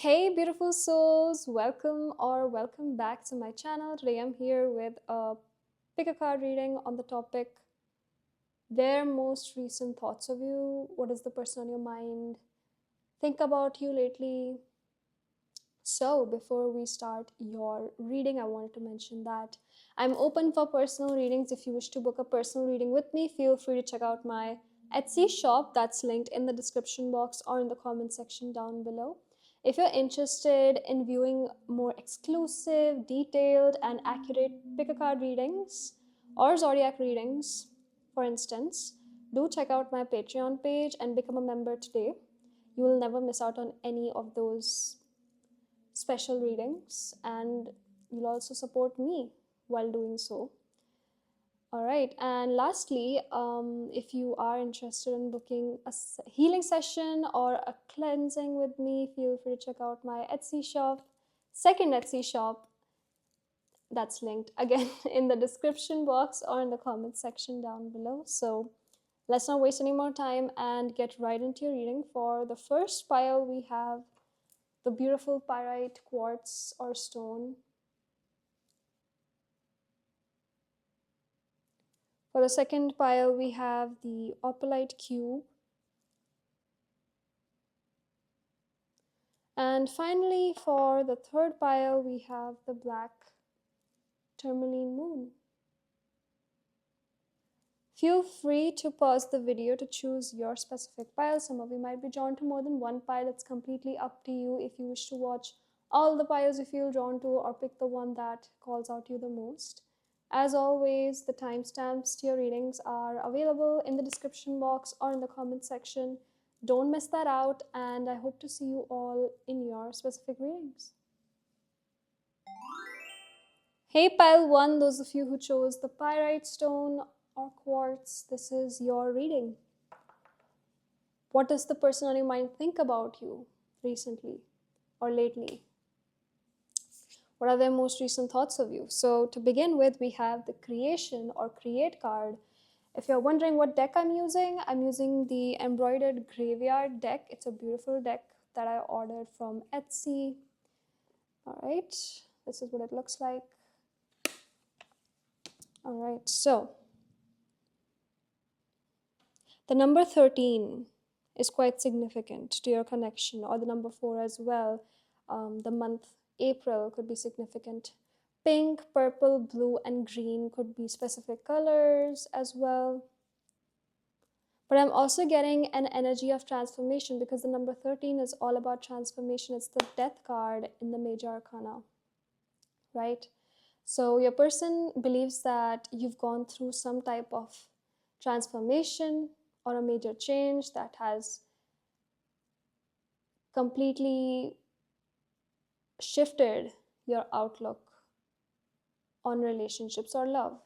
Hey beautiful souls, welcome back to my channel. Today I'm here with a pick a card reading on the topic their most recent thoughts of you. What is the person on your mind think about you lately? So before we start your reading, I wanted to mention that I'm open for personal readings. If you wish to book a personal reading with me, feel free to check out my Etsy shop that's linked in the description box or in the comment section down below. If you're interested in viewing more exclusive, detailed, and accurate pick a card readings or zodiac readings, for instance, do check out my Patreon page and become a member today. You will never miss out on any of those special readings, and you'll also support me while doing so. All right, and lastly, if you are interested in booking a healing session or a cleansing with me, feel free to check out my Etsy shop, second Etsy shop, that's linked again in the description box or in the comment section down below. So let's not waste any more time and get right into your reading. For the first pile, we have the beautiful pyrite quartz or stone. For the second pile, we have the opalite cube. And finally, for the third pile, we have the black tourmaline moon. Feel free to pause the video to choose your specific pile. Some of you might be drawn to more than one pile. It's completely up to you. If you wish to watch all the piles you feel drawn to, or pick the one that calls out to you the most. As always, the timestamps to your readings are available in the description box or in the comment section. Don't miss that out, and I hope to see you all in your specific readings. Hey pile 1, those of you who chose the pyrite stone or quartz, this is your reading. What does the person on your mind think about you recently or lately? What are their most recent thoughts of you? So to begin with, we have the creation or create card. If you're wondering what deck I'm using the embroidered graveyard deck. It's a beautiful deck that I ordered from Etsy. All right, this is what it looks like. All right, so the number 13 is quite significant to your connection, or the number 4 as well. The month April could be significant. Pink, purple, blue, and green could be specific colors as well. But I'm also getting an energy of transformation, because the number 13 is all about transformation. It's the death card in the major arcana, right? So your person believes that you've gone through some type of transformation or a major change that has completely shifted your outlook on relationships or love.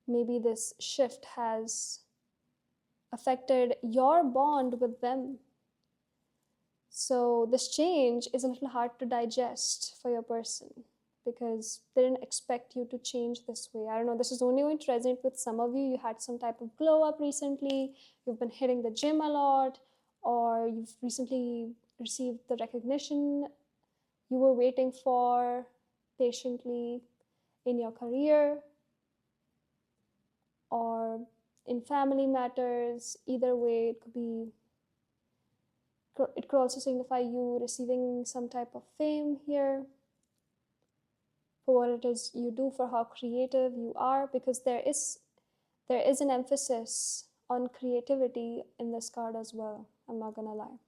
Maybe this shift has affected your bond with them. So this change is a little hard to digest for your person, because they didn't expect you to change this way. I don't know, this is only going to resonate with some of you. You had some type of glow up recently, you've been hitting the gym a lot, or you've recently received the recognition you were waiting for patiently in your career or in family matters. Either way, it could also signify you receiving some type of fame here for what it is you do, for how creative you are, because there is an emphasis on creativity in this card as well. I'm not gonna lie.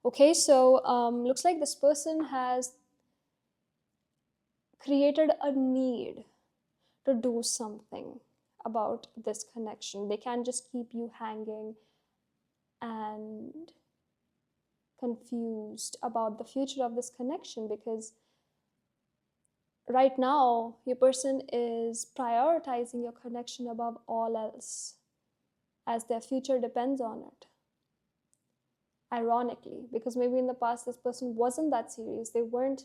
Okay, so looks like this person has created a need to do something about this connection. They can't just keep you hanging and confused about the future of this connection, because right now your person is prioritizing your connection above all else, as their future depends on it. Ironically, because maybe in the past this person wasn't that serious, they weren't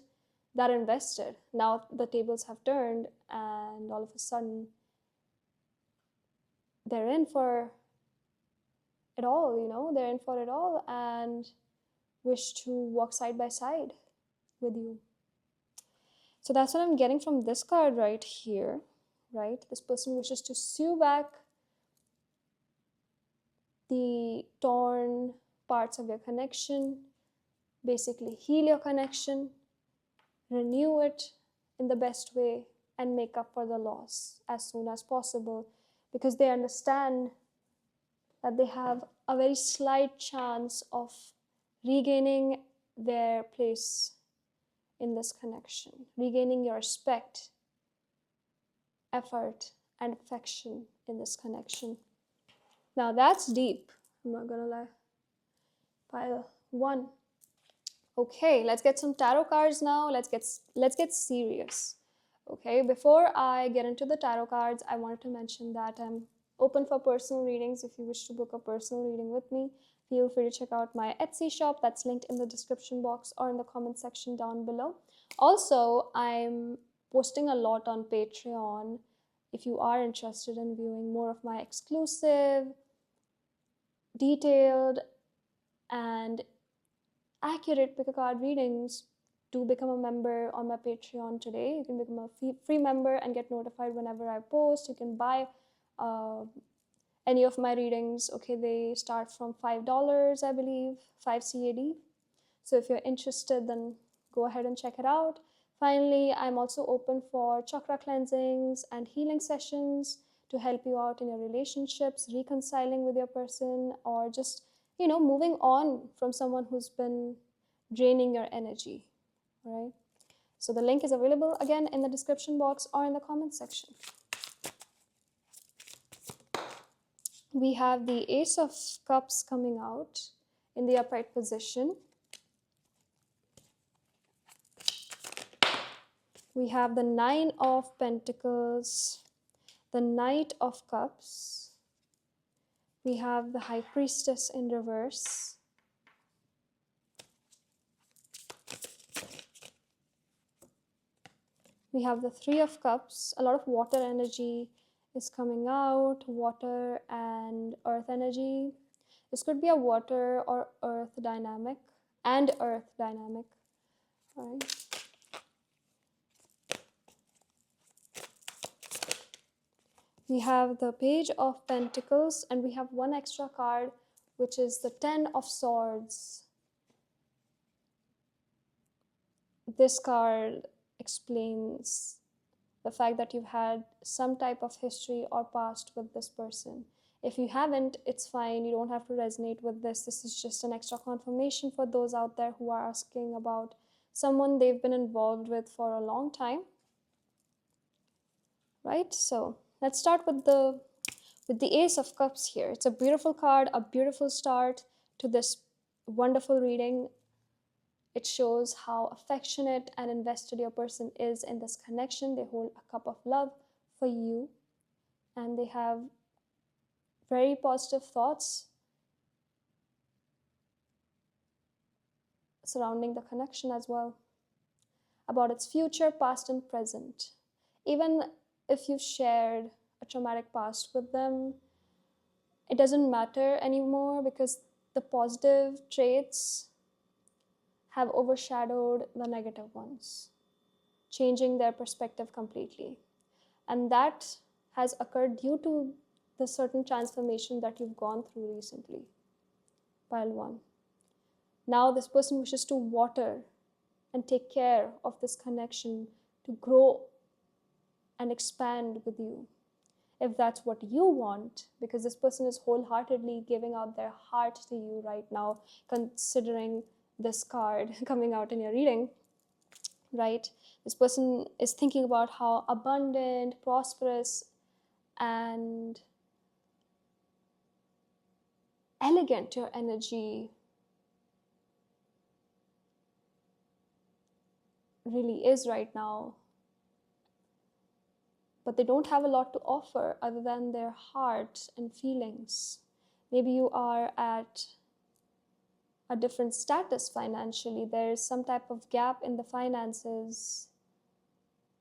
that invested. Now the tables have turned, and all of a sudden they're in for it all, you know, they're in for it all and wish to walk side by side with you. So that's what I'm getting from this card right here, right? This person wishes to sew back the torn parts of your connection, basically heal your connection, renew it in the best way, and make up for the loss as soon as possible, because they understand that they have a very slight chance of regaining their place in this connection, regaining your respect, effort, and affection in this connection. Now that's deep, I'm not gonna lie. Pile 1. Okay, let's get some tarot cards now. Let's get serious. Okay, before I get into the tarot cards, I wanted to mention that I'm open for personal readings. If you wish to book a personal reading with me, feel free to check out my Etsy shop that's linked in the description box or in the comment section down below. Also, I'm posting a lot on Patreon if you are interested in viewing more of my exclusive, detailed, and accurate pick a card readings. Do become a member on my Patreon today. You can become a free member and get notified whenever I post. You can buy any of my readings. Okay, they start from $5, I believe, 5 CAD. So if you're interested, then go ahead and check it out. Finally, I'm also open for chakra cleansings and healing sessions to help you out in your relationships, reconciling with your person, or just, you know, moving on from someone who's been draining your energy. All right. So the link is available again in the description box or in the comment section. We have the Ace of Cups coming out in the upright position. We have the Nine of Pentacles, the Knight of Cups. We have the High Priestess in reverse. We have the Three of Cups. A lot of water energy is coming out, water and earth energy. This could be a water or earth dynamic and earth dynamic. All right. We have the Page of Pentacles, and we have one extra card, which is the Ten of Swords. This card explains the fact that you've had some type of history or past with this person. If you haven't, it's fine. You don't have to resonate with this. This is just an extra confirmation for those out there who are asking about someone they've been involved with for a long time. Right? So let's start with the Ace of Cups here. It's a beautiful card, a beautiful start to this wonderful reading. It shows how affectionate and invested your person is in this connection. They hold a cup of love for you, and they have very positive thoughts surrounding the connection as well, about its future, past, and present. Even if you've shared a traumatic past with them, it doesn't matter anymore, because the positive traits have overshadowed the negative ones, changing their perspective completely. And that has occurred due to the certain transformation that you've gone through recently. Pile 1. Now this person wishes to water and take care of this connection to grow and expand with you, if that's what you want, because this person is wholeheartedly giving out their heart to you right now, considering this card coming out in your reading, right? This person is thinking about how abundant, prosperous, and elegant your energy really is right now. But they don't have a lot to offer other than their heart and feelings. Maybe you are at a different status financially. There's some type of gap in the finances,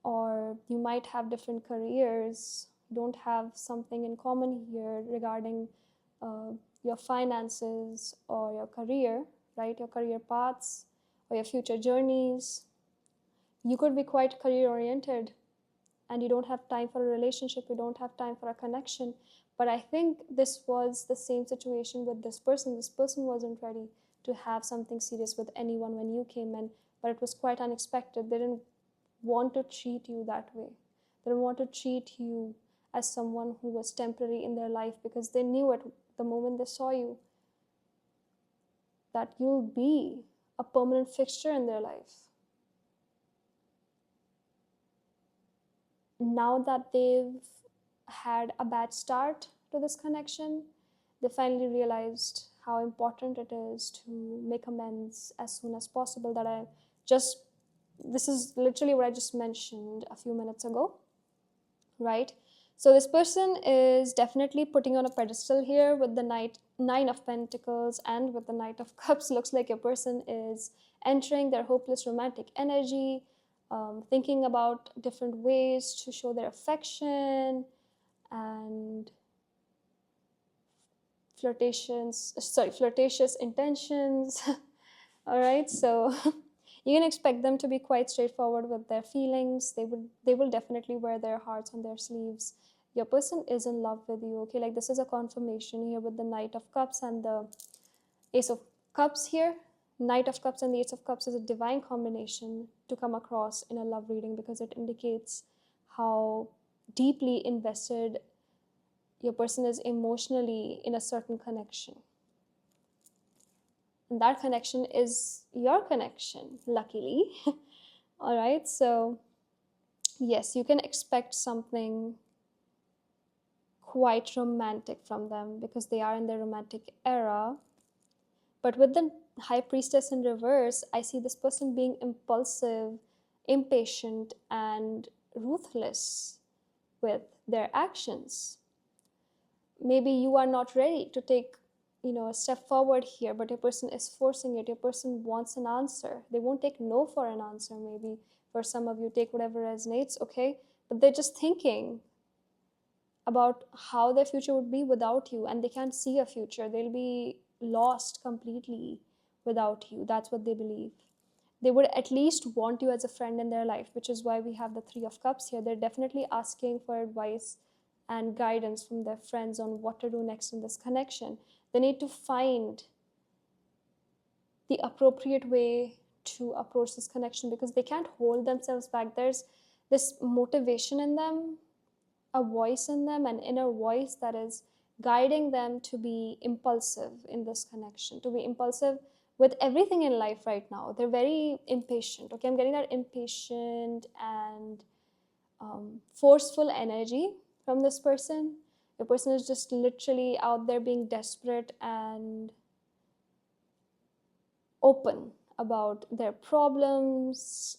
or you might have different careers. You don't have something in common here regarding uh, your finances or your career, right? Your career paths or your future journeys. You could be quite career oriented and you don't have time for a relationship, you don't have time for a connection. But I think this was the same situation with this person. This person wasn't ready to have something serious with anyone when you came in, but it was quite unexpected. They didn't want to treat you that way. They didn't want to treat you as someone who was temporary in their life, because they knew at the moment they saw you that you'll be a permanent fixture in their life. Now that they've had a bad start to this connection, they finally realized how important it is to make amends as soon as possible. This is literally what I just mentioned a few minutes ago, right? So this person is definitely putting on a pedestal here with the Nine of Pentacles and with the Knight of Cups. Looks like your person is entering their hopeless romantic energy, thinking about different ways to show their affection and flirtatious intentions. All right, so you can expect them to be quite straightforward with their feelings. They will definitely wear their hearts on their sleeves. Your person is in love with you, okay? Like, this is a confirmation here with the Knight of Cups and the Ace of Cups here. Knight of Cups and the Ace of Cups is a divine combination to come across in a love reading, because it indicates how deeply invested your person is emotionally in a certain connection. And that connection is your connection, luckily. All right, so yes, you can expect something quite romantic from them because they are in their romantic era. But with the High Priestess in reverse, I see this person being impulsive, impatient, and ruthless with their actions. Maybe you are not ready to take a step forward here, but your person is forcing it. Your person wants an answer. They won't take no for an answer. Maybe for some of you, take whatever resonates, okay? But they're just thinking about how their future would be without you, and they can't see a future. They'll be lost completely without you. That's what they believe. They would at least want you as a friend in their life, which is why we have the Three of Cups here. They're definitely asking for advice and guidance from their friends on what to do next in this connection. They need to find the appropriate way to approach this connection, because they can't hold themselves back. There's this motivation in them, a voice in them, an inner voice that is guiding them to be impulsive in this connection, to be impulsive with everything in life right now. They're very impatient, okay? I'm getting that impatient and forceful energy from this person. The person is just literally out there being desperate and open about their problems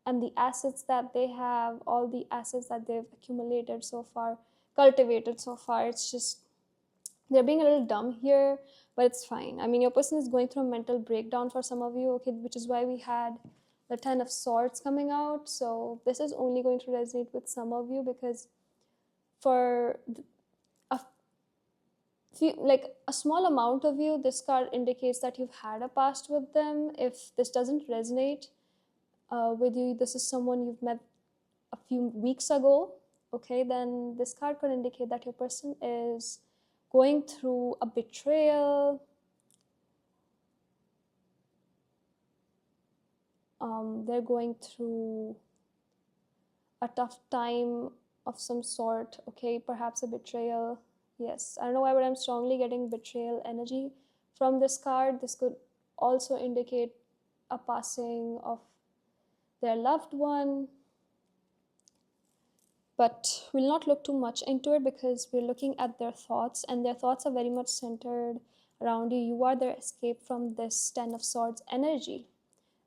and the assets that they have, all the assets that they've accumulated so far, cultivated so far. It's just, they're being a little dumb here, but it's fine. I mean, your person is going through a mental breakdown for some of you, okay, which is why we had the Ten of Swords coming out. So this is only going to resonate with some of you, because for a small amount of you, this card indicates that you've had a past with them. If this doesn't resonate with you, this is someone you've met a few weeks ago, okay, then this card could indicate that your person is going through a betrayal. They're going through a tough time of some sort, okay, perhaps a betrayal. Yes, I don't know why, but I'm strongly getting betrayal energy from this card. This could also indicate a passing of their loved one. But we'll not look too much into it, because we're looking at their thoughts, and their thoughts are very much centered around you. You are their escape from this Ten of Swords energy.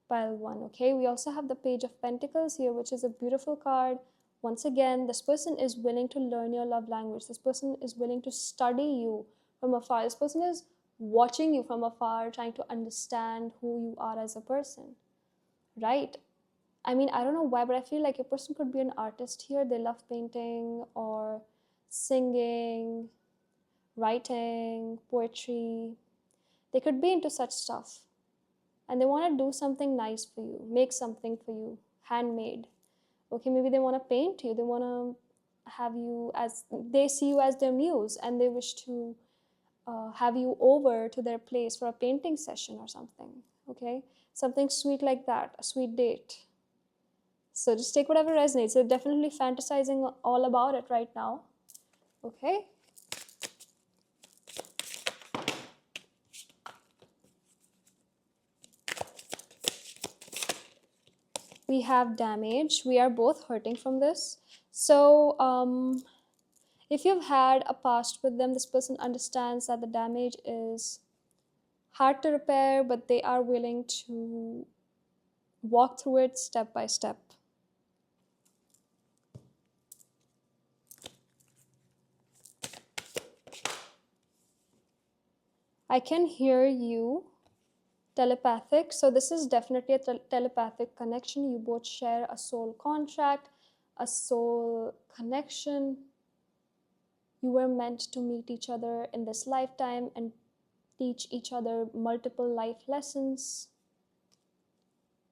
Pile 1, okay? We also have the Page of Pentacles here, which is a beautiful card. Once again, this person is willing to learn your love language. This person is willing to study you from afar. This person is watching you from afar, trying to understand who you are as a person, right? I mean, I don't know why, but I feel like your person could be an artist here. They love painting or singing writing, poetry. They could be into such stuff. And they want to do something nice for you, make something for you, handmade. Okay, maybe they want to paint you. They want to have you as, they see you as their muse, and they wish to have you over to their place for a painting session or something. Okay, something sweet like that, a sweet date. So just take whatever resonates. They're definitely fantasizing all about it right now. Okay. We have damage. We are both hurting from this. So if you've had a past with them, this person understands that the damage is hard to repair, but they are willing to walk through it step by step. I can hear you. Telepathic. So this is definitely a telepathic connection. You both share a soul contract, a soul connection. You were meant to meet each other in this lifetime and teach each other multiple life lessons.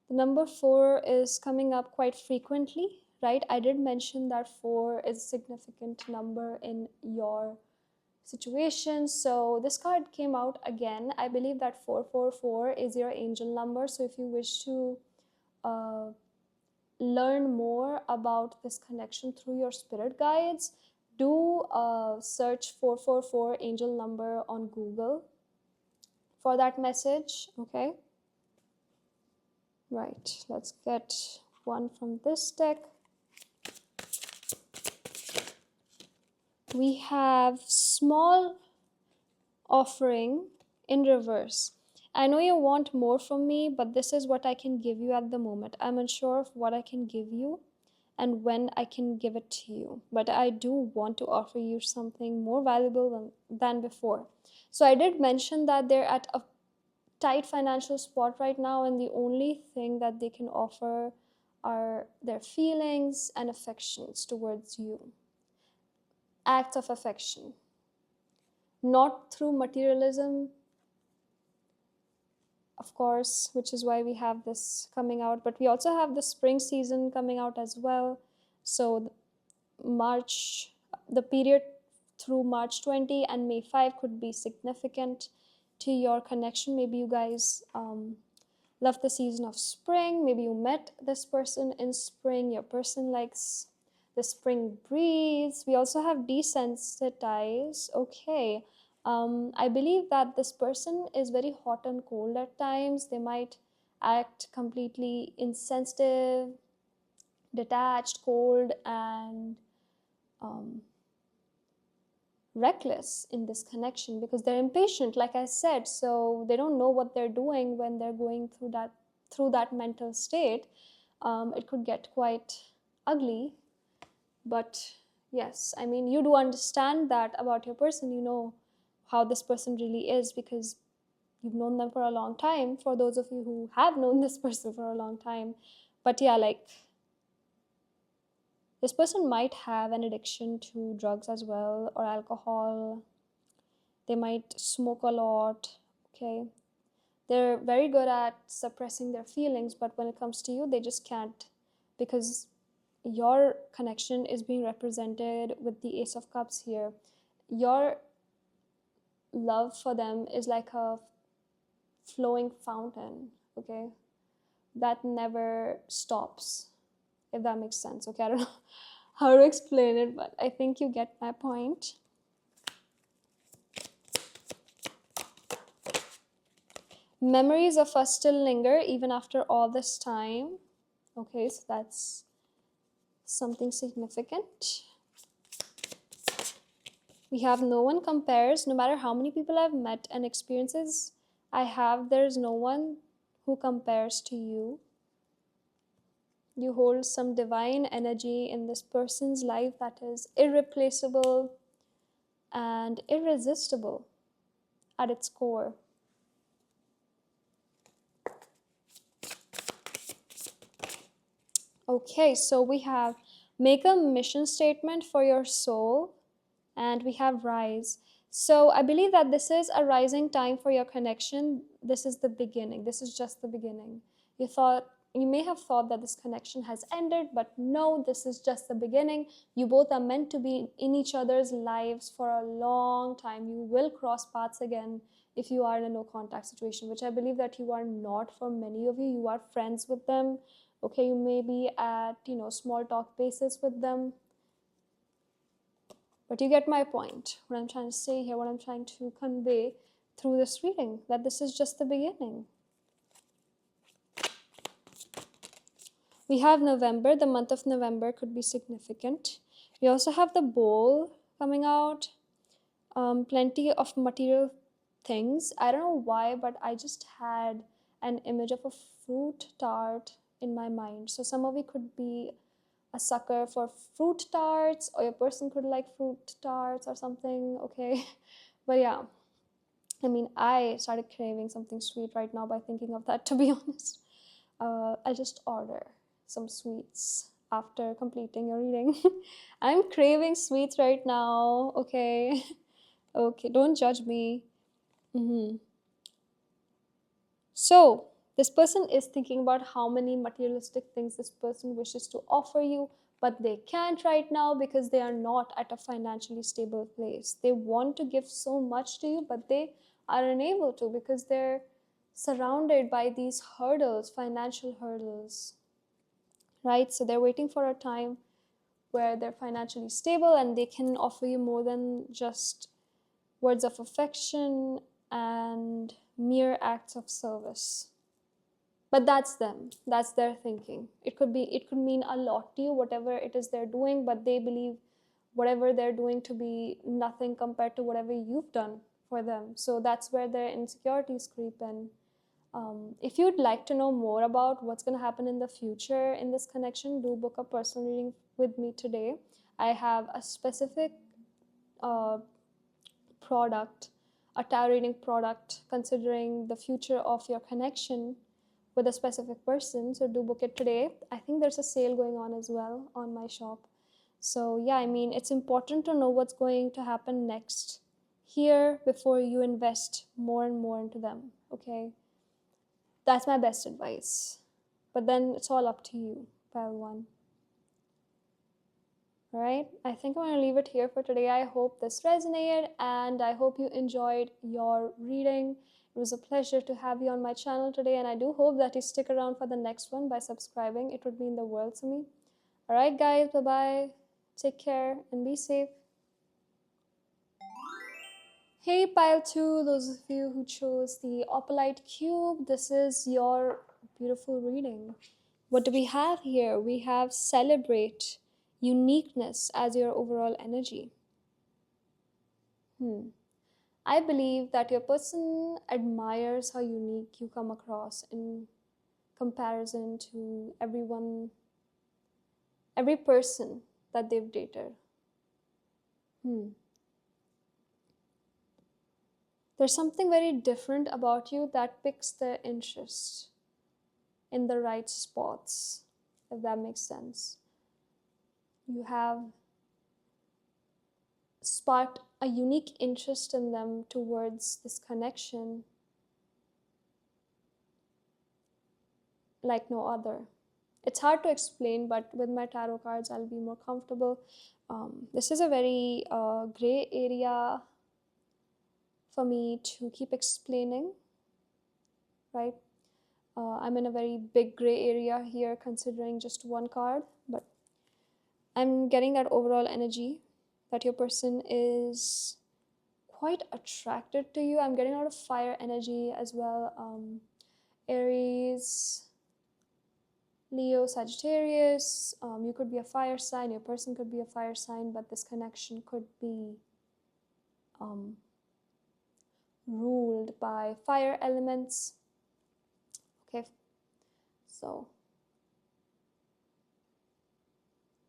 The number 4 is coming up quite frequently, right? I did mention that 4 is a significant number in your situation. So this card came out again. I believe that 444 is your angel number. So if you wish to learn more about this connection through your spirit guides, do search 444 angel number on Google for that message. Okay, right, let's get one from this deck. We have small offering in reverse. I know you want more from me, but this is what I can give you at the moment. I'm unsure of what I can give you and when I can give it to you, but I do want to offer you something more valuable than before. So I did mention that they're at a tight financial spot right now, and the only thing that they can offer are their feelings and affections towards you. Acts of affection, not through materialism, of course, which is why we have this coming out, but we also have the spring season coming out as well. So March, the period through March 20 and May 5 could be significant to your connection. Maybe you guys love the season of spring. Maybe you met this person in spring. Your person likes the spring breeze. We also have desensitize. Okay. I believe that this person is very hot and cold at times. They might act completely insensitive, detached, cold, and reckless in this connection because they're impatient, like I said. So they don't know what they're doing when they're going through that mental state. It could get quite ugly. But yes, I mean, you do understand that about your person. You know how this person really is because you've known them for a long time, for those of you who have known this person for a long time. But yeah, like, this person might have an addiction to drugs as well, or alcohol. They might smoke a lot. Okay, they're very good at suppressing their feelings, but when it comes to you, they just can't, because your connection is being represented with the Ace of Cups here. Your love for them is like a flowing fountain, okay, that never stops, if that makes sense. Okay, I don't know how to explain it, but I think you get my point. Memories of us still linger even after all this time. Okay, so that's something significant. We have no one compares. No matter how many people I've met and experiences I have, there's no one who compares to you. You hold some divine energy in this person's life that is irreplaceable and irresistible at its core. Okay, so we have make a mission statement for your soul, and we have rise. So I believe that this is a rising time for your connection. This is the beginning. This is just the beginning. You may have thought that this connection has ended, but no, this is just the beginning. You both are meant to be in each other's lives for a long time. You will cross paths again if you are in a no contact situation, which I believe that you are not. For many of you, you are friends with them. Okay, you may be at, small talk basis with them. But you get my point, what I'm trying to say here, what I'm trying to convey through this reading, that this is just the beginning. We have November. The month of November could be significant. We also have the bowl coming out. Plenty of material things. I don't know why, but I just had an image of a fruit tart in my mind. So some of you could be a sucker for fruit tarts, or your person could like fruit tarts or something, okay? But yeah, I mean, I started craving something sweet right now by thinking of that, to be honest. I'll just order some sweets after completing your reading. I'm craving sweets right now, okay? Okay, don't judge me. So, this person is thinking about how many materialistic things this person wishes to offer you, but they can't right now because they are not at a financially stable place. They want to give so much to you, but they are unable to because they're surrounded by these hurdles, financial hurdles, right? So they're waiting for a time where they're financially stable and they can offer you more than just words of affection and mere acts of service. But that's them, that's their thinking. It could mean a lot to you, whatever it is they're doing, but they believe whatever they're doing to be nothing compared to whatever you've done for them. So that's where their insecurities creep in. If you'd like to know more about what's going to happen in the future in this connection, do book a personal reading with me today. I have a specific product, a tarot reading product, considering the future of your connection with a specific person. So do book it today. I think there's a sale going on as well on my shop. So yeah, I mean, it's important to know what's going to happen next here before you invest more and more into them, okay? That's my best advice. But then it's all up to you, pile one. All right, I think I'm going to leave it here for today. I hope this resonated and I hope you enjoyed your reading. It was a pleasure to have you on my channel today, and I do hope that you stick around for the next one by subscribing. It would mean the world to me. All right, guys, bye-bye. Take care and be safe. Hey, pile 2, those of you who chose the Opalite cube, this is your beautiful reading. What do we have here? We have celebrate uniqueness as your overall energy. I believe that your person admires how unique you come across in comparison to every person that they've dated. There's something very different about you that picks their interest in the right spots, if that makes sense. You have sparked a unique interest in them towards this connection like no other. It's hard to explain, but with my tarot cards, I'll be more comfortable. This is a very gray area for me to keep explaining, right? I'm in a very big gray area here considering just one card, but I'm getting that overall energy that your person is quite attracted to you. I'm getting a lot of fire energy as well. Aries, Leo, Sagittarius. You could be a fire sign, your person could be a fire sign, but this connection could be ruled by fire elements. Okay, so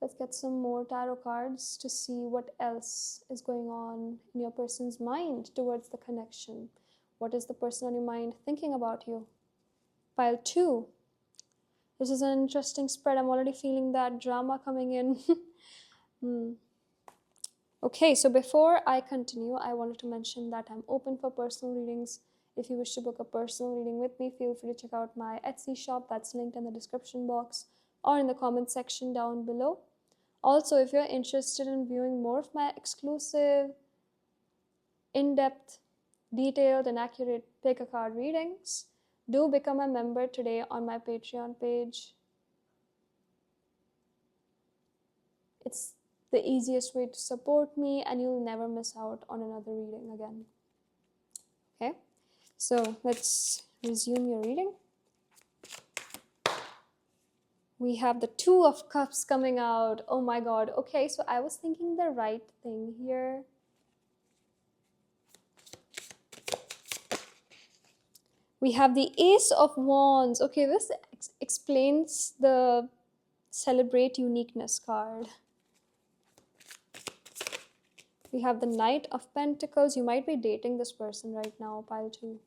let's get some more tarot cards to see what else is going on in your person's mind towards the connection. What is the person on your mind thinking about you? Pile 2. This is an interesting spread. I'm already feeling that drama coming in. Okay, so before I continue, I wanted to mention that I'm open for personal readings. If you wish to book a personal reading with me, feel free to check out my Etsy shop that's linked in the description box or in the comment section down below. Also, if you're interested in viewing more of my exclusive, in-depth, detailed, and accurate pick a card readings, do become a member today on my Patreon page. It's the easiest way to support me, and you'll never miss out on another reading again. Okay, so let's resume your reading. We have the Two of Cups coming out. Oh my god. Okay, so I was thinking the right thing here. We have the Ace of Wands. Okay, this explains the Celebrate Uniqueness card. We have the Knight of Pentacles. You might be dating this person right now, pile 2.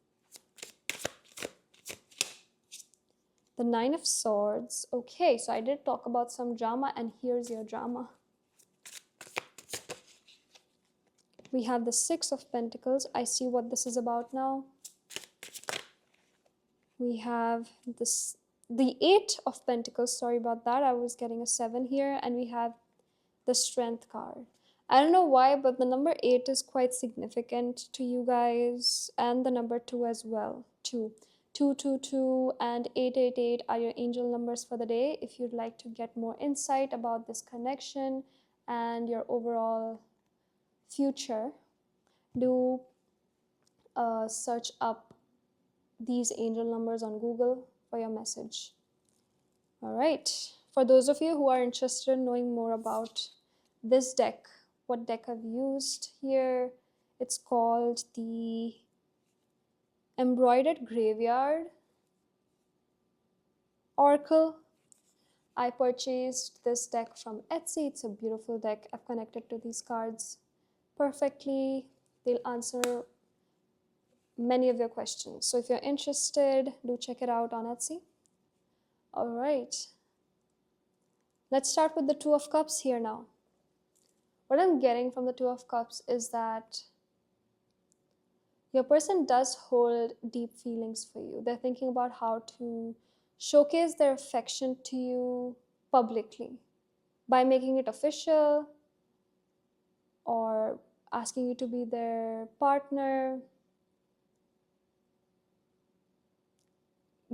The Nine of Swords. Okay, so I did talk about some drama, and here's your drama. We have the Six of Pentacles. I see what this is about now. We have the Eight of Pentacles. Sorry about that. I was getting a 7 here. And we have the Strength card. I don't know why, but the number 8 is quite significant to you guys. And the number 2 as well. 2. 222 and 888 are your angel numbers for the day. If you'd like to get more insight about this connection and your overall future, do search up these angel numbers on Google for your message. All right. For those of you who are interested in knowing more about this deck, what deck I've used here, it's called the Embroidered Graveyard Oracle. I purchased this deck from Etsy. It's a beautiful deck. I've connected to these cards perfectly. They'll answer many of your questions. So if you're interested, do check it out on Etsy. All right. Let's start with the Two of Cups here now. What I'm getting from the Two of Cups is that your person does hold deep feelings for you. They're thinking about how to showcase their affection to you publicly by making it official or asking you to be their partner,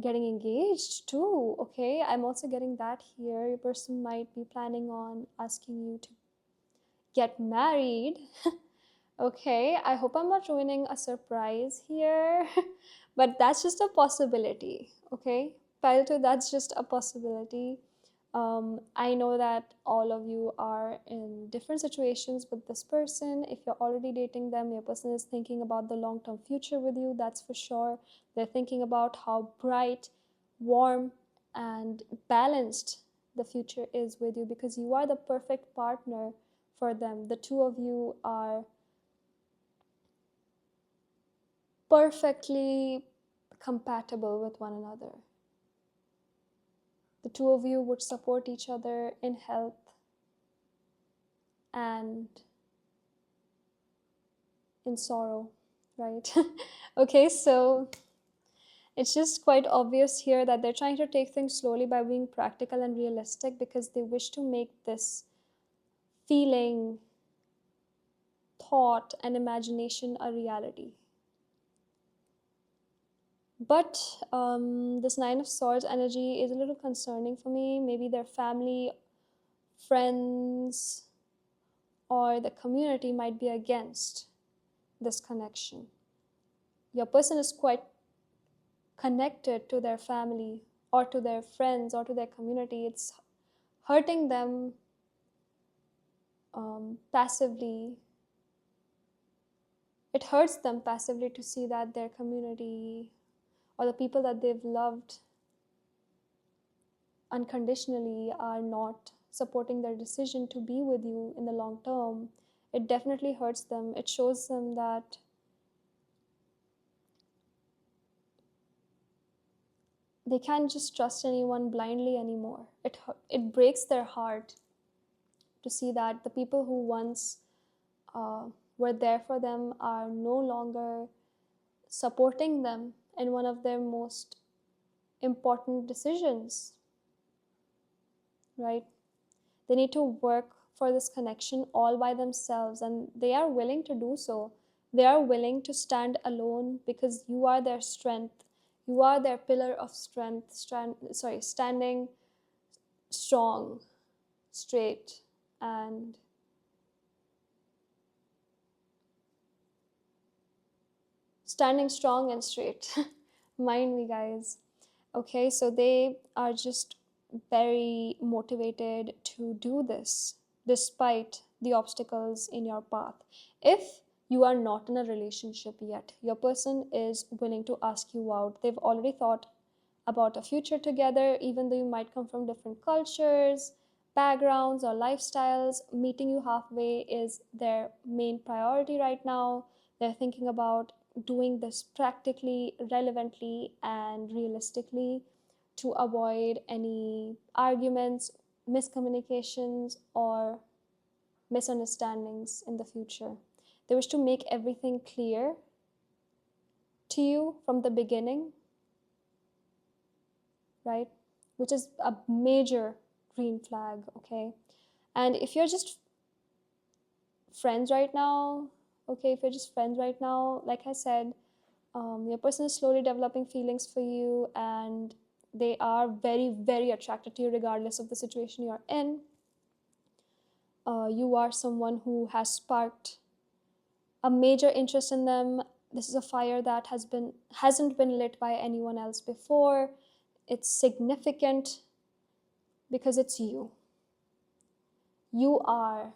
getting engaged too. Okay, I'm also getting that here. Your person might be planning on asking you to get married. Okay, I hope I'm not ruining a surprise here, but that's just a possibility. Okay, pile 2, that's just a possibility. I know that all of you are in different situations with this person. If you're already dating them, your person is thinking about the long-term future with you, that's for sure. They're thinking about how bright, warm, and balanced the future is with you because you are the perfect partner for them. The two of you are perfectly compatible with one another. The two of you would support each other in health and in sorrow, right? Okay, so it's just quite obvious here that they're trying to take things slowly by being practical and realistic because they wish to make this feeling, thought, and imagination a reality. But this Nine of Swords energy is a little concerning for me. Maybe their family, friends, or the community might be against this connection. Your person is quite connected to their family or to their friends or to their community. It's hurting them passively. It hurts them passively to see that their community or the people that they've loved unconditionally are not supporting their decision to be with you in the long term. It definitely hurts them. It shows them that they can't just trust anyone blindly anymore. It breaks their heart to see that the people who once were there for them are no longer supporting them in one of their most important decisions, right? They need to work for this connection all by themselves, and they are willing to do so. They are willing to stand alone because you are their strength. You are their pillar of strength, standing strong, straight, and standing strong and straight. Mind me, guys. Okay, so they are just very motivated to do this despite the obstacles in your path. If you are not in a relationship yet, your person is willing to ask you out. They've already thought about a future together, even though you might come from different cultures, backgrounds, or lifestyles. Meeting you halfway is their main priority right now. They're thinking about doing this practically, relevantly, and realistically to avoid any arguments, miscommunications, or misunderstandings in the future. They wish to make everything clear to you from the beginning, right? Which is a major green flag, okay? And if you're just friends right now, like I said, your person is slowly developing feelings for you, and they are very, very attracted to you regardless of the situation you're in. You are someone who has sparked a major interest in them. This is a fire that hasn't been lit by anyone else before. It's significant because it's you. You are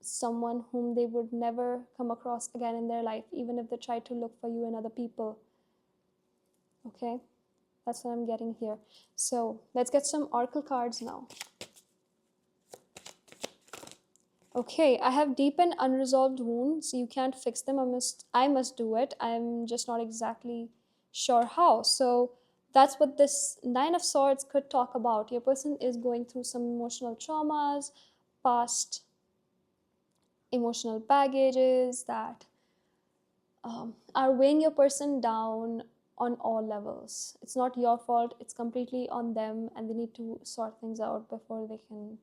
someone whom they would never come across again in their life, even if they try to look for you in other people. Okay? That's what I'm getting here. So let's get some oracle cards now. Okay, I have deep and unresolved wounds. You can't fix them. I must do it. I'm just not exactly sure how. So that's what this Nine of Swords could talk about. Your person is going through some emotional traumas, past emotional baggages that are weighing your person down on all levels. It's not your fault. It's completely on them, and they need to sort things out before they can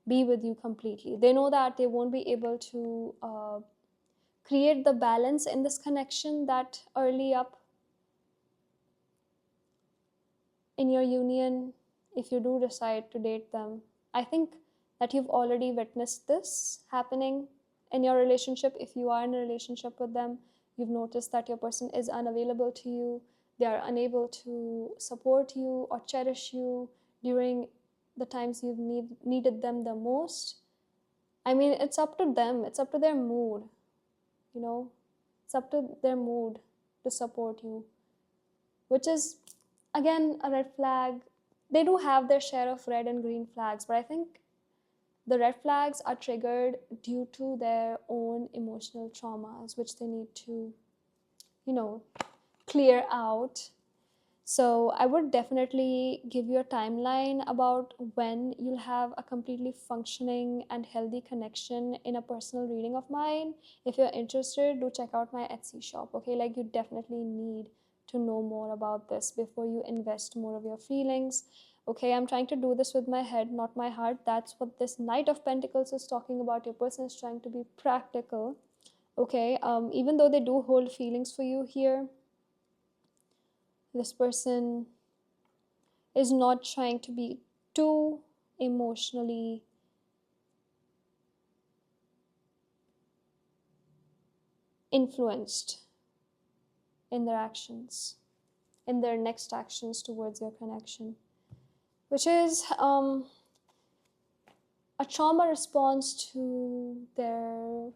be with you completely. They know that they won't be able to create the balance in this connection that early up in your union if you do decide to date them. I think that you've already witnessed this happening in your relationship. If you are in a relationship with them, you've noticed that your person is unavailable to you. They are unable to support you or cherish you during the times you've needed them the most. I mean, it's up to them. It's up to their mood, you know. It's up to their mood to support you, which is, again, a red flag. They do have their share of red and green flags, but I think the red flags are triggered due to their own emotional traumas, which they need to, clear out. So I would definitely give you a timeline about when you'll have a completely functioning and healthy connection in a personal reading of mine. If you're interested, do check out my Etsy shop, okay? Like, you definitely need to know more about this before you invest more of your feelings. Okay, I'm trying to do this with my head, not my heart. That's what this Knight of Pentacles is talking about. Your person is trying to be practical, okay? Even though they do hold feelings for you here, this person is not trying to be too emotionally influenced in their actions, in their next actions towards your connection, which is a trauma response to their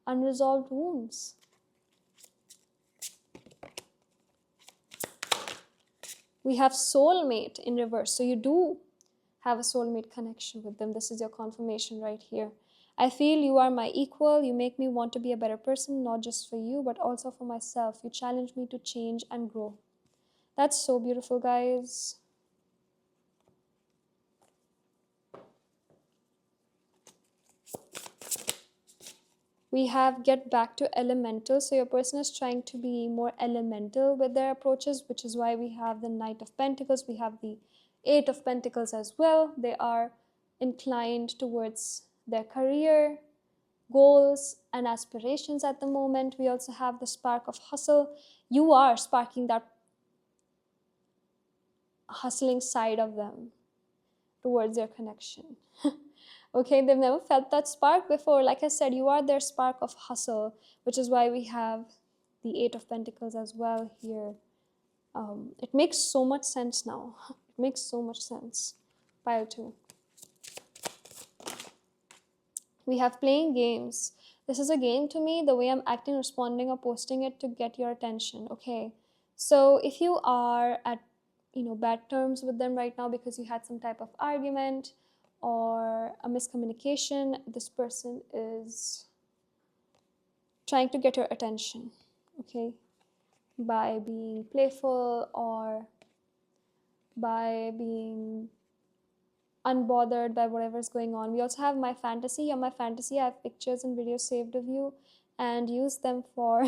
unresolved wounds. We have soulmate in reverse. So you do have a soulmate connection with them. This is your confirmation right here. I feel you are my equal. You make me want to be a better person, not just for you, but also for myself. You challenge me to change and grow. That's so beautiful, guys. We have get back to elemental. So your person is trying to be more elemental with their approaches, which is why we have the Knight of Pentacles. We have the Eight of Pentacles as well. They are inclined towards their career, goals, and aspirations at the moment. We also have the spark of hustle. You are sparking that hustling side of them towards their connection. Okay, they've never felt that spark before. Like I said, you are their spark of hustle, which is why we have the Eight of Pentacles as well here. It makes so much sense now. It makes so much sense. Pile 2. We have playing games. This is a game to me, the way I'm acting, responding, or posting it to get your attention. Okay, so if you are at bad terms with them right now because you had some type of argument or a miscommunication, this person is trying to get your attention, okay, by being playful or by being unbothered by whatever's going on. We also have my fantasy. On my fantasy, I have pictures and videos saved of you and use them for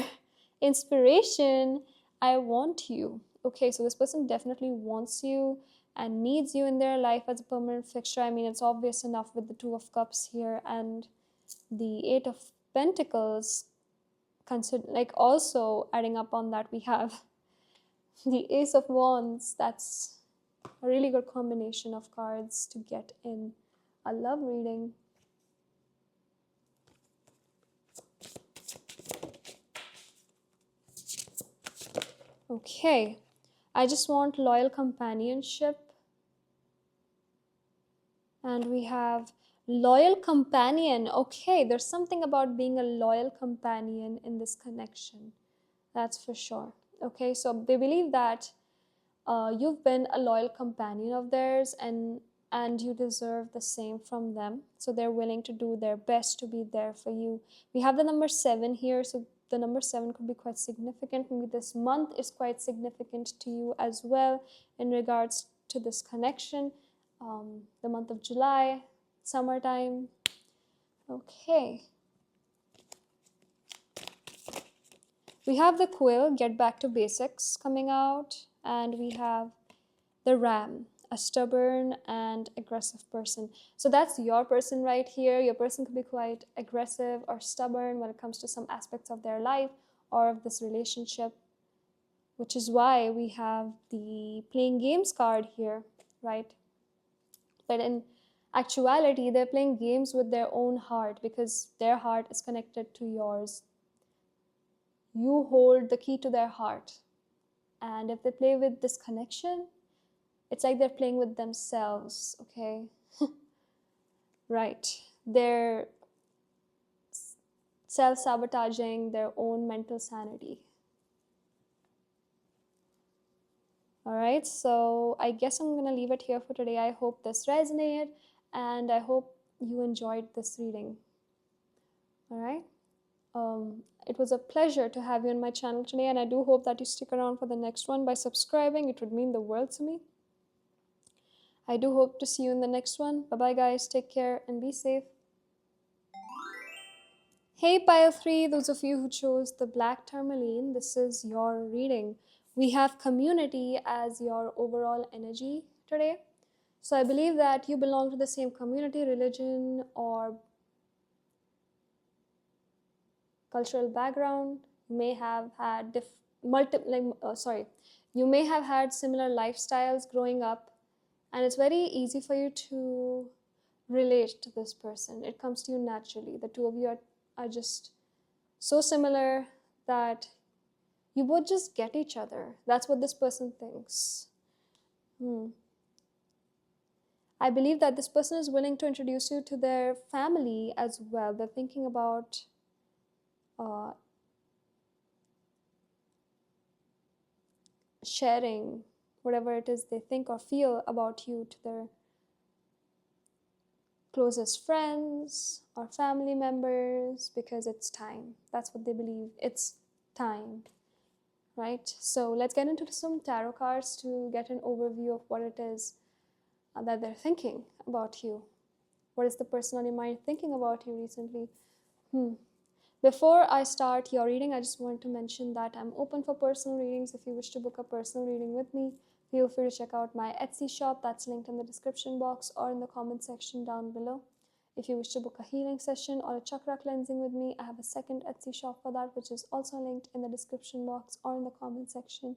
inspiration. I want you. Okay, so this person definitely wants you and needs you in their life as a permanent fixture. I mean, it's obvious enough with the Two of Cups here and the Eight of Pentacles. Like also adding up on that, we have the Ace of Wands. That's a really good combination of cards to get in a love reading. Okay, I just want loyal companionship. And we have loyal companion. Okay, there's something about being a loyal companion in this connection. That's for sure. Okay, so they believe that you've been a loyal companion of theirs and you deserve the same from them. So they're willing to do their best to be there for you. We have the number 7 here. So the number 7 could be quite significant. Maybe this month is quite significant to you as well in regards to this connection. The month of July, summertime. Okay. We have the Quill, Get Back to Basics, coming out. And we have the Ram, a stubborn and aggressive person. So that's your person right here. Your person could be quite aggressive or stubborn when it comes to some aspects of their life or of this relationship, which is why we have the playing games card here, right? But in actuality, they're playing games with their own heart because their heart is connected to yours. You hold the key to their heart. And if they play with this connection, it's like they're playing with themselves, okay? Right. They're self-sabotaging their own mental sanity. All right, so I guess I'm going to leave it here for today. I hope this resonated and I hope you enjoyed this reading. All right. It was a pleasure to have you on my channel today, and I do hope that you stick around for the next one by subscribing. It would mean the world to me. I do hope to see you in the next one. Bye-bye, guys. Take care and be safe. Hey, Pile 3, those of you who chose the Black Tourmaline, this is your reading. We have community as your overall energy today. So I believe that you belong to the same community, religion, or cultural background. You may have had you may have had similar lifestyles growing up, and it's very easy for you to relate to this person. It comes to you naturally. The two of you are just so similar that you both just get each other. That's what this person thinks. I believe that this person is willing to introduce you to their family as well. They're thinking about sharing whatever it is they think or feel about you to their closest friends or family members because it's time. That's what they believe. It's time, right? So let's get into some tarot cards to get an overview of what it is that they're thinking about you. What is the person on your mind thinking about you recently? Before I start your reading, I just want to mention that I'm open for personal readings. If you wish to book a personal reading with me, feel free to check out my Etsy shop. That's linked in the description box or in the comment section down below. If you wish to book a healing session or a chakra cleansing with me, I have a second Etsy shop for that, which is also linked in the description box or in the comment section.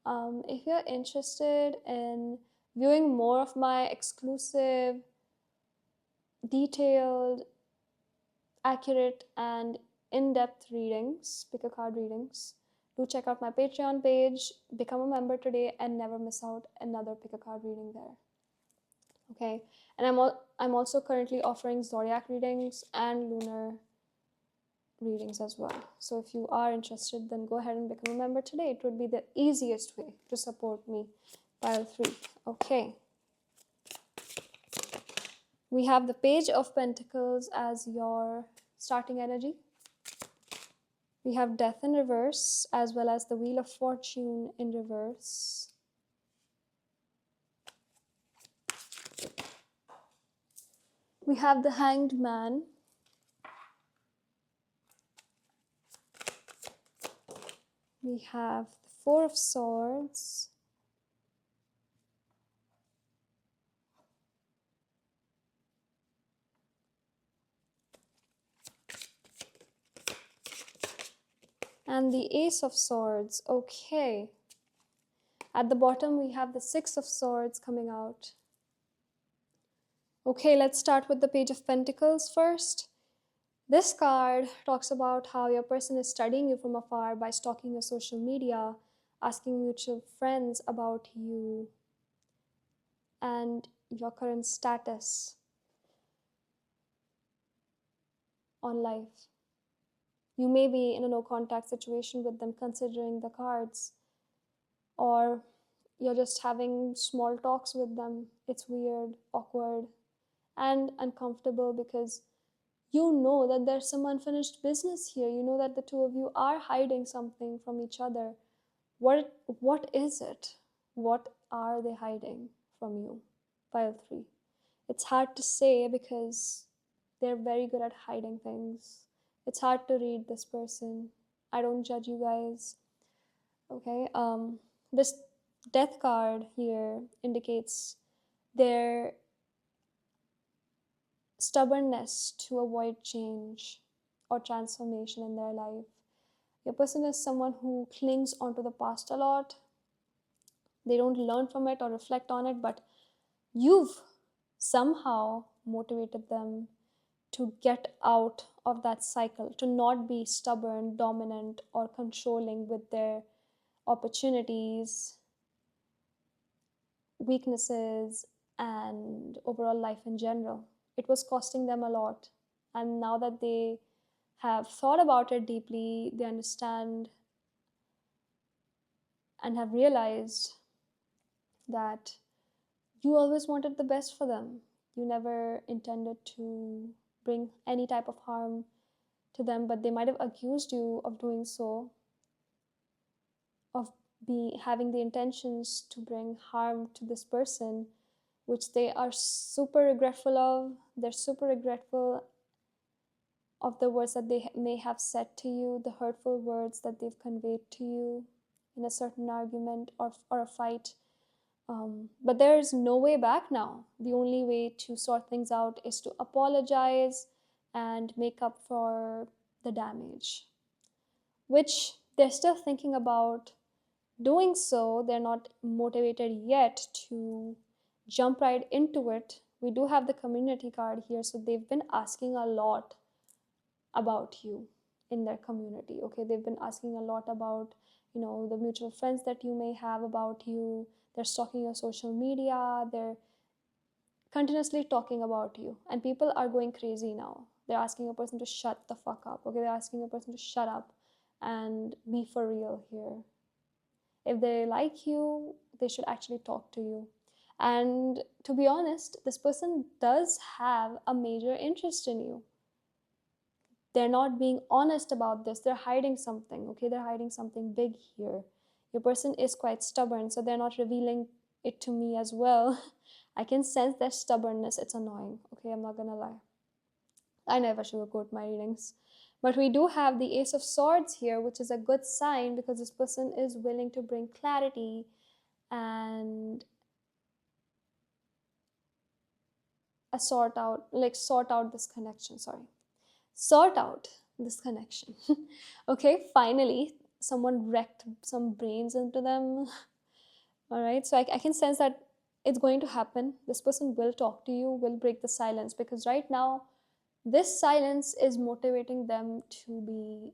If you're interested in viewing more of my exclusive, detailed, accurate, and in-depth readings, pick a card readings, do check out my Patreon page, become a member today, and never miss out another pick a card reading there. Okay, and I'm also currently offering zodiac readings and lunar readings as well. So if you are interested, then go ahead and become a member today. It would be the easiest way to support me. Pile 3. Okay. We have the Page of Pentacles as your starting energy. We have Death in reverse, as well as the Wheel of Fortune in reverse. We have the Hanged Man. We have the Four of Swords. And the Ace of Swords. Okay. At the bottom, we have the Six of Swords coming out. Okay, let's start with the Page of Pentacles first. This card talks about how your person is studying you from afar by stalking your social media, asking mutual friends about you and your current status on life. You may be in a no-contact situation with them considering the cards, or you're just having small talks with them. It's weird, awkward, and uncomfortable because you know that there's some unfinished business here. You know that the two of you are hiding something from each other. What is it? What are they hiding from you? Pile 3. It's hard to say because they're very good at hiding things. It's hard to read this person. I don't judge you guys. Okay, this Death card here indicates their stubbornness to avoid change or transformation in their life. Your person is someone who clings onto the past a lot. They don't learn from it or reflect on it, but you've somehow motivated them to get out of that cycle, to not be stubborn, dominant, or controlling with their opportunities, weaknesses, and overall life in general. It was costing them a lot. And now that they have thought about it deeply, they understand and have realized that you always wanted the best for them. You never intended to bring any type of harm to them, but they might have accused you of doing so, of having the intentions to bring harm to this person, which they are super regretful of. They're super regretful of the words that they may have said to you, the hurtful words that they've conveyed to you in a certain argument or a fight. But there's no way back now. The only way to sort things out is to apologize and make up for the damage, which they're still thinking about doing so. They're not motivated yet to jump right into it. We do have the community card here, so they've been asking a lot about you in their community. Okay, they've been asking a lot about, the mutual friends that you may have about you. They're stalking your social media. They're continuously talking about you, and people are going crazy now. They're asking a person to shut the fuck up. Okay, they're asking a person to shut up and be for real here. If they like you, they should actually talk to you. And to be honest, this person does have a major interest in you. They're not being honest about this. They're hiding something. Okay, they're hiding something big here. Your person is quite stubborn, so they're not revealing it to me as well. I can sense their stubbornness. It's annoying. Okay, I'm not gonna lie. I never sugarcoat my readings. But we do have the Ace of Swords here, which is a good sign because this person is willing to bring clarity and sort out this connection. Sort out this connection. Okay, finally, someone wrecked some brains into them. All right, so I can sense that it's going to happen. This person will talk to you, will break the silence, because right now, this silence is motivating them to be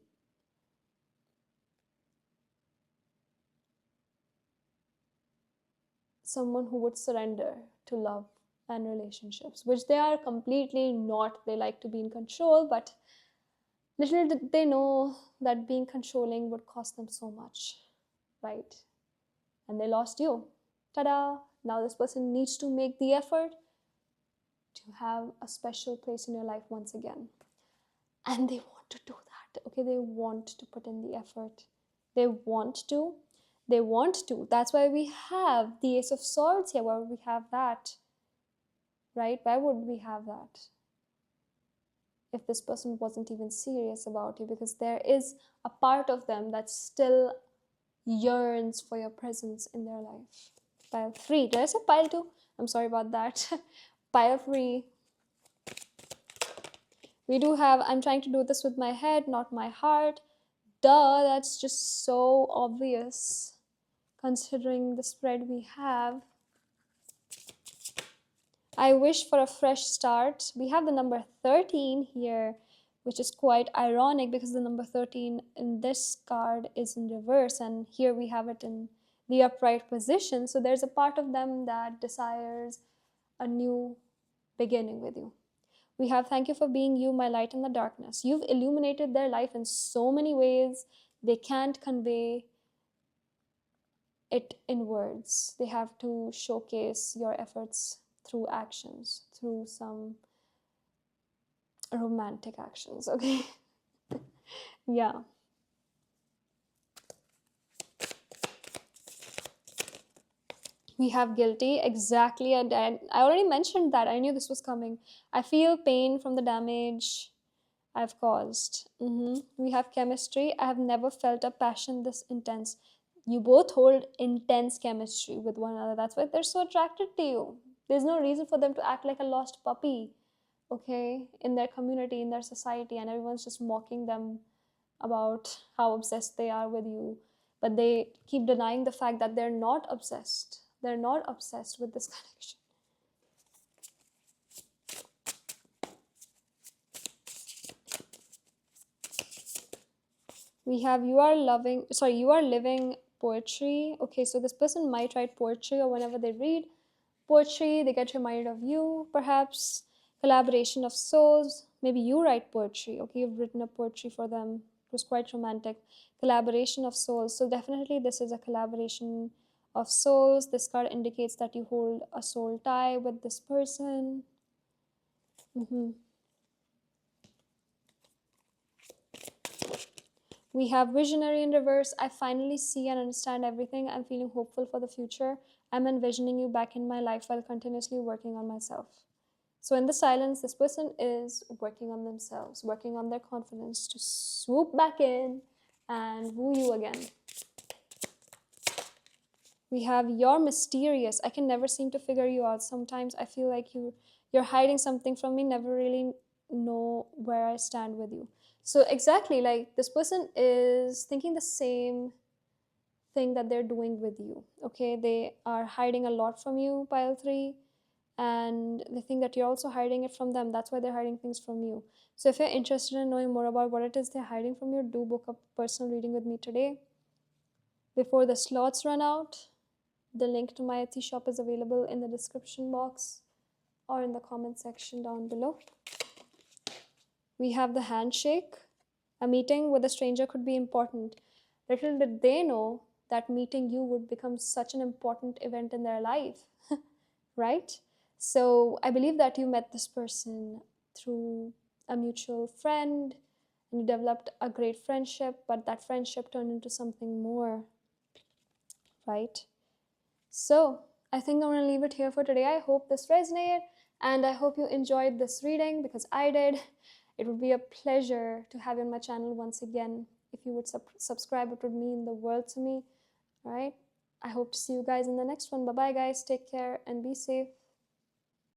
someone who would surrender to love and relationships, which they are completely not. They like to be in control, but little did they know that being controlling would cost them so much, right? And they lost you. Ta-da! Now this person needs to make the effort to have a special place in your life once again. And they want to do that, okay? They want to put in the effort. They want to. That's why we have the Ace of Swords here. Why would we have that? Right? Why would we have that? If this person wasn't even serious about you, because there is a part of them that still yearns for your presence in their life. Pile 3. Did I say pile 2? I'm sorry about that. Pile 3. We do have, I'm trying to do this with my head, not my heart. Duh, that's just so obvious considering the spread we have. I wish for a fresh start. We have the number 13 here, which is quite ironic because the number 13 in this card is in reverse, and here we have it in the upright position. So there's a part of them that desires a new beginning with you. We have, thank you for being you, my light in the darkness. You've illuminated their life in so many ways. They can't convey it in words. They have to showcase your efforts through actions, through some romantic actions, okay? Yeah. We have guilty, exactly. And I already mentioned that. I knew this was coming. I feel pain from the damage I've caused. We have chemistry. I have never felt a passion this intense. You both hold intense chemistry with one another. That's why they're so attracted to you. There's no reason for them to act like a lost puppy, okay, in their community, in their society, and everyone's just mocking them about how obsessed they are with you. But they keep denying the fact that they're not obsessed. They're not obsessed with this connection. We have you are living poetry. Okay, so this person might write poetry, or whenever they read poetry, they get reminded of you, perhaps. Collaboration of souls. Maybe you write poetry. Okay, you've written a poetry for them. It was quite romantic. Collaboration of souls. So definitely this is a collaboration of souls. This card indicates that you hold a soul tie with this person. We have visionary in reverse. I finally see and understand everything. I'm feeling hopeful for the future. I'm envisioning you back in my life while continuously working on myself. So in the silence, this person is working on themselves, working on their confidence to swoop back in and woo you again. We have you're mysterious. I can never seem to figure you out. Sometimes I feel like you're hiding something from me, never really know where I stand with you. So exactly, like this person is thinking the same thing that they're doing with you. Okay, they are hiding a lot from you, pile 3, and they think that you're also hiding it from them. That's why they're hiding things from you. So if you're interested in knowing more about what it is they're hiding from you, do book a personal reading with me today before the slots run out. The link to my Etsy shop is available in the description box or in the comment section down below. We have the handshake. A meeting with a stranger could be important. Little did they know that meeting you would become such an important event in their life, right? So I believe that you met this person through a mutual friend and you developed a great friendship, but that friendship turned into something more, right? So I think I'm going to leave it here for today. I hope this resonated and I hope you enjoyed this reading because I did. It would be a pleasure to have you on my channel once again. If you would subscribe, it would mean the world to me. All right. I hope to see you guys in the next one. Bye bye, guys. Take care and be safe.